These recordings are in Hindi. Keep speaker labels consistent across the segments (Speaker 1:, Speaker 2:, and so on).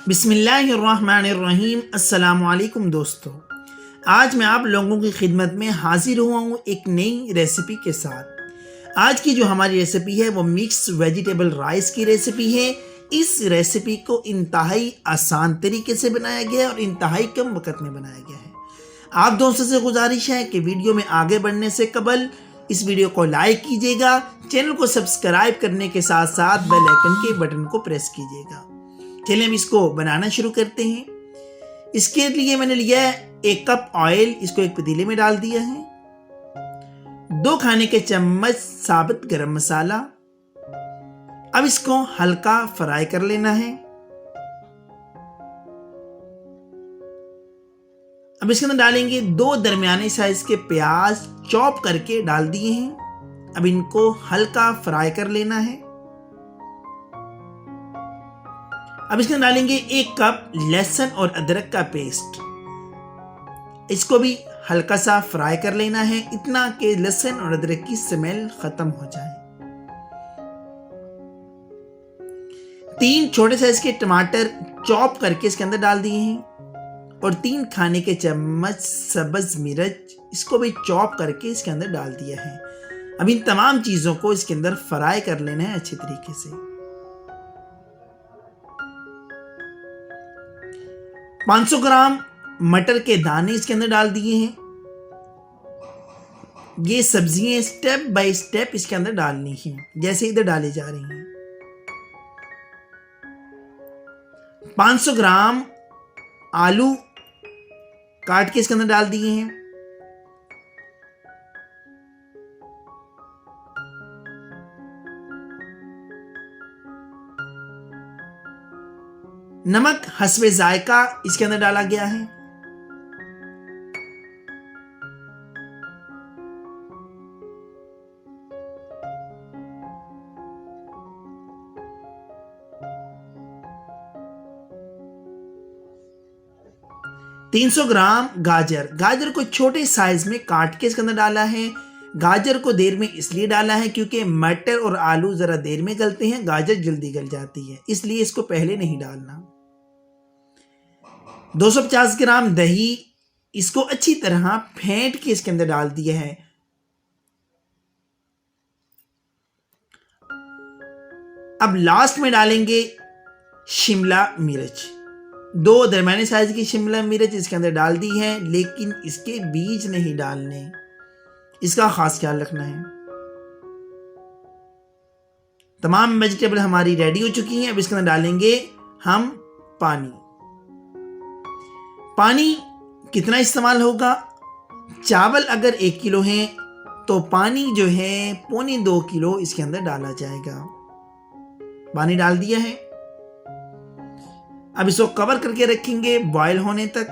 Speaker 1: बिस्मिल्लाहिर्रहमानिर्रहीम। अस्सलामुअलैकुम दोस्तों, आज मैं आप लोगों की खिदमत में हाजिर हुआ हूँ एक नई रेसिपी के साथ। आज की जो हमारी रेसिपी है वो मिक्स वेजिटेबल राइस की रेसिपी है। इस रेसिपी को इंतहाई आसान तरीके से बनाया गया है और इंतहाई कम वक्त में बनाया गया है। आप दोस्तों से गुजारिश है कि वीडियो में आगे बढ़ने से कबल इस वीडियो को लाइक कीजिएगा, चैनल को सब्सक्राइब करने के साथ साथ बेल आइकन के बटन को प्रेस कीजिएगा। चलिए हम इसको बनाना शुरू करते हैं। इसके लिए मैंने लिया है 1 कप ऑयल, इसको एक पतीले में डाल दिया है। 2 खाने के चम्मच साबुत गरम मसाला। अब इसको हल्का फ्राई कर लेना है। अब इसके अंदर डालेंगे 2 दरमियाने साइज के प्याज चॉप करके डाल दिए हैं। अब इनको हल्का फ्राई कर लेना है। अब इसके अंदर डालेंगे 1 कप लहसुन और अदरक का पेस्ट। इसको भी हल्का सा फ्राई कर लेना है, इतना कि लहसुन और अदरक की स्मेल खत्म हो जाए। 3 छोटे साइज के टमाटर चॉप करके इसके अंदर डाल दिए हैं और 3 खाने के चम्मच सब्ज मिर्च, इसको भी चॉप करके इसके अंदर डाल दिया है। अब इन तमाम चीजों को इसके अंदर फ्राई कर लेना है अच्छे तरीके से। 500 ग्राम मटर के दाने इसके अंदर डाल दिए हैं। ये सब्जियां स्टेप बाय स्टेप इसके अंदर डालनी है, जैसे इधर डाली जा रही हैं। 500 ग्राम आलू काट के इसके अंदर डाल दिए हैं। नमक हस्बे जायका इसके अंदर डाला गया है। $300 ग्राम गाजर को छोटे साइज में काट के इसके अंदर डाला है। गाजर को देर में इसलिए डाला है क्योंकि मटर और आलू जरा देर में गलते हैं, गाजर जल्दी गल जाती है, इसलिए इसको पहले नहीं डालना। 250 ग्राम दही, इसको अच्छी तरह फेंट के इसके अंदर डाल दिया है। अब लास्ट में डालेंगे शिमला मिर्च। 2 दरमियाने साइज की शिमला मिर्च इसके अंदर डाल दी है, लेकिन इसके बीज नहीं डालने, इसका खास ख्याल रखना है। तमाम वेजिटेबल हमारी रेडी हो चुकी हैं। अब इसके अंदर डालेंगे हम पानी। पानी कितना इस्तेमाल होगा? चावल अगर 1 किलो है तो पानी जो है 1.25 किलो इसके अंदर डाला जाएगा। पानी डाल दिया है। अब इसको कवर करके रखेंगे बॉयल होने तक।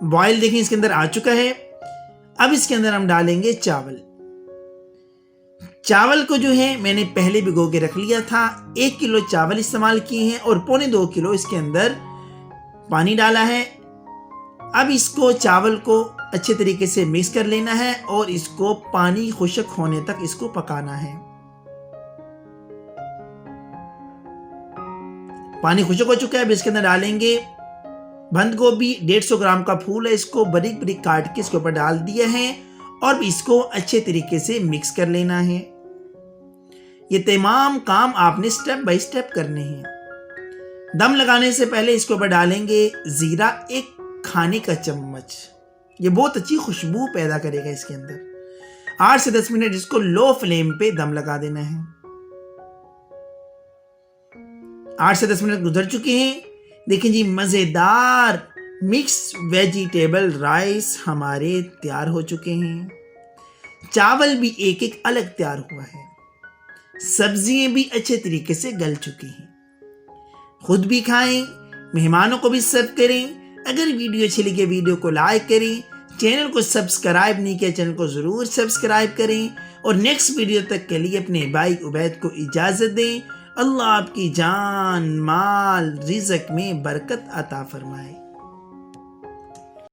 Speaker 1: बॉयल देखें इसके अंदर आ चुका है। अब इसके अंदर हम डालेंगे चावल को जो है मैंने पहले भिगो के रख लिया था। 1 किलो चावल इस्तेमाल किए हैं और 1.25 किलो इसके अंदर पानी डाला है। अब इसको चावल को अच्छे तरीके से मिक्स कर लेना है और इसको पानी खुश्क होने तक इसको पकाना है। पानी खुश्क हो चुका है। अब इसके अंदर डालेंगे बंद गोभी। 150 ग्राम का फूल है, इसको बारीक बारीक काट के इसके ऊपर डाल दिया है और इसको अच्छे तरीके से मिक्स कर लेना है। ये तमाम काम आपने स्टेप बाय स्टेप करने हैं। दम लगाने से पहले इसके ऊपर डालेंगे जीरा 1 खाने का चम्मच। ये बहुत अच्छी खुशबू पैदा करेगा इसके अंदर। 8 से 10 मिनट इसको लो फ्लेम पे दम लगा देना है। 8 से 10 मिनट गुजर चुके हैं। देखिए जी, मजेदार मिक्स वेजिटेबल राइस हमारे तैयार हो चुके हैं। चावल भी एक एक अलग तैयार हुआ है। सब्जियां भी अच्छे तरीके से गल चुकी हैं। खुद भी खाएं, मेहमानों को भी सर्व करें। अगर वीडियो अच्छी लगे वीडियो को लाइक करें। चैनल को सब्सक्राइब नहीं किया, चैनल को जरूर सब्सक्राइब करें और नेक्स्ट वीडियो तक के लिए अपने भाई उबैद को इजाजत दें। अल्लाह आपकी जान माल रिज़्क में बरकत अता फरमाए।